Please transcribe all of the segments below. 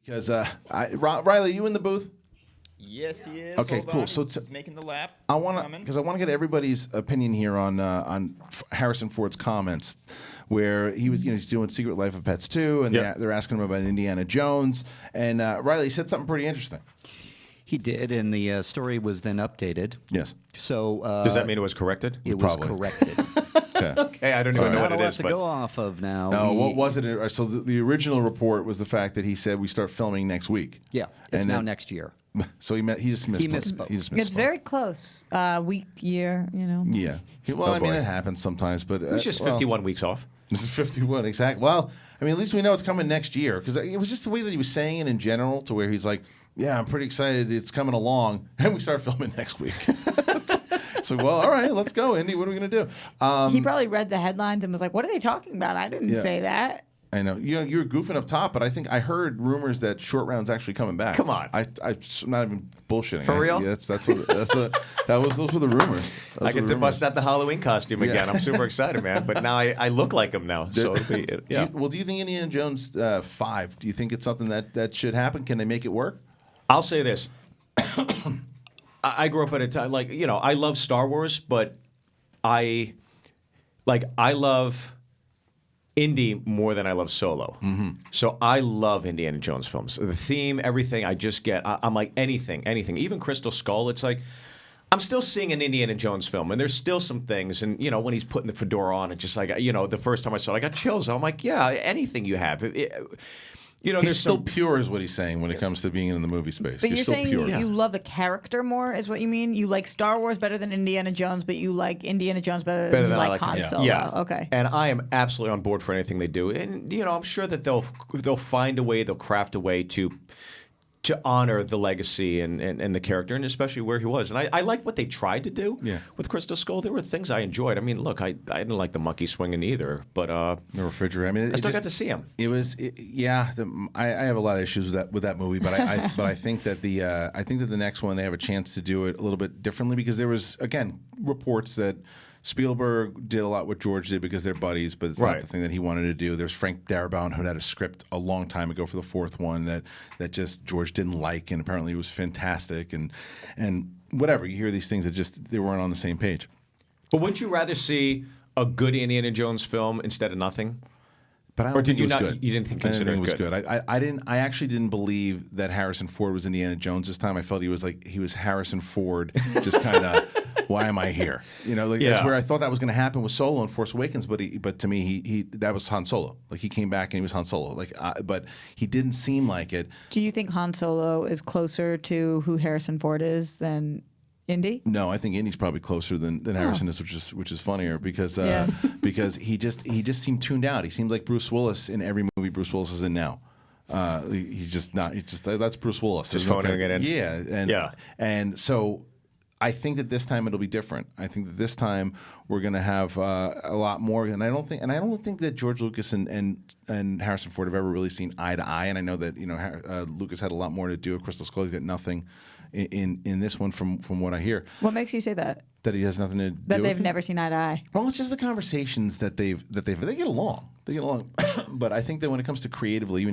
Because Riley, you in the booth? Yes, he is. Okay, Hold cool. on. So He's making the lap. I He's want to coming. because I want to get everybody's opinion here on Harrison Ford's comments, where he was he's doing Secret Life of Pets 2, and they're asking him about Indiana Jones, and Riley said something pretty interesting. He did, and the story was then updated. Yes. So Does that mean it was corrected? it was Probably. corrected? Hey, I don't even know Not what a it lot is, to but go off of now. No, We- what was it? So the original report was the fact that he said we start filming next week. Yeah, it's And now then- next year. So he just misspoke. He misspoke. He just It's misspoke. very close. Week, year, Yeah. Well, Oh, I mean, boy. it happens sometimes, but it's just 51 weeks off. This is 51, exactly. Well, I mean, at least we know it's coming next year because it was just the way that he was saying it in general, to where he's like, "Yeah, I'm pretty excited. It's coming along," and we start filming next week. So, well, all right, let's go, Indy. What are we gonna do? He probably read the headlines and was like, "What are they talking about? I didn't Yeah. say that." I know you were goofing up top, but I think I heard rumors that Short Round's actually coming back. Come on. I'm not even bullshitting. For real? Yeah, those were the rumors. Those I were get the to rumors. bust out the Halloween costume Yeah. again. I'm super excited, man. But now I look like him now. So it'll be, yeah. Do you think Indiana Jones 5? Do you think it's something that should happen? Can they make it work? I'll say this. I grew up at a time I love Star Wars, but I love Indy more than I love Solo. Mm-hmm. So I love Indiana Jones films. The theme, everything, I just get. I'm like anything. Even Crystal Skull. It's like I'm still seeing an Indiana Jones film, and there's still some things. And when he's putting the fedora on, it's just like the first time I saw it, I got chills. I'm like, yeah, anything you have. He's there's still some, pure, is what he's saying when it comes to being in the movie space. But you're still saying pure. you love the character more, is what you mean? You like Star Wars better than Indiana Jones, but you like Indiana Jones better than you than I like Han him. Solo. Yeah. Okay. And I am absolutely on board for anything they do. And I'm sure that they'll find a way, they'll craft a way to honor the legacy and the character, and especially where he was. And I like what they tried to do with Crystal Skull. There were things I enjoyed. I mean, look, I didn't like the monkey swinging either, but The refrigerator. I mean, I still got to see him. It was, I have a lot of issues with that movie, but I think that the next one they have a chance to do it a little bit differently, because there was, again, reports that Spielberg did a lot what George did because they're buddies, but it's not the thing that he wanted to do. There's Frank Darabont, who had a script a long time ago for the fourth one that just George didn't like, and apparently it was fantastic, and whatever. You hear these things that just they weren't on the same page. But wouldn't you rather see a good Indiana Jones film instead of nothing? But I don't Or think did you it was not? good. You didn't consider it it was good? I didn't. I actually didn't believe that Harrison Ford was Indiana Jones this time. I felt he was Harrison Ford, just kind of. Why am I here? That's where I thought that was going to happen with Solo and Force Awakens. But to me, he that was Han Solo. Like, he came back and he was Han Solo. But he didn't seem like it. Do you think Han Solo is closer to who Harrison Ford is than Indy? No, I think Indy's probably closer than Harrison is, which is funnier because because he just seemed tuned out. He seemed like Bruce Willis in every movie Bruce Willis is in now. He's just not. He's just that's Bruce Willis. Just There's no phoning it in. Yeah, and so I think that this time it'll be different. I think that this time we're going to have a lot more. And I don't think that George Lucas and Harrison Ford have ever really seen eye to eye. And I know that Lucas had a lot more to do with Crystal Skull. He got nothing in this one from what I hear. What makes you say that? That he has nothing to do That with they've it? never seen eye to eye. Well, it's just the conversations that they get along. They get along, but I think that when it comes to creatively,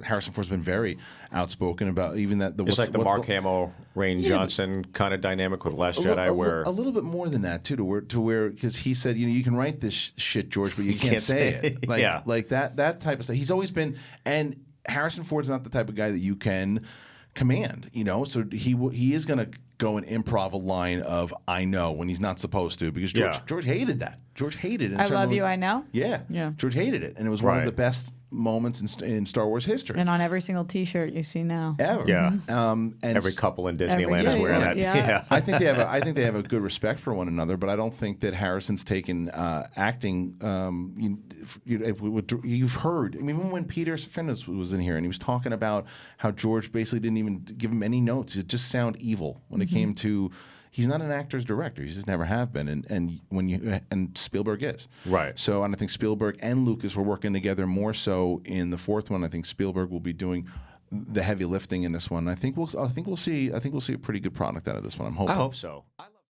Harrison Ford's been very outspoken about even that. It's like the Mark Hamill, Rain Johnson kind of dynamic with Last Jedi, where a little bit more than that too, to where because he said, you can write this shit, George, but you can't say it. Like that type of stuff. He's always been, and Harrison Ford's not the type of guy that you can command. So he is going to go and improv a line of "I know" when he's not supposed to, because George hated that. George hated it. I love you, I know. Yeah. George hated it, and it was one of the best moments in Star Wars history. And on every single T-shirt you see now. Ever. Yeah. And every couple in Disneyland Every- is wearing that. yeah. I think they have a good respect for one another, but I don't think that Harrison's taken acting. You've heard, even when Peter Safin was in here and he was talking about how George basically didn't even give him any notes. It just sounded evil when it came to. He's not an actor's director. He just never have been, and Spielberg is. Right. So, and I think Spielberg and Lucas were working together more so in the fourth one. I think Spielberg will be doing the heavy lifting in this one. I think we'll see a pretty good product out of this one. I'm hoping. I hope so.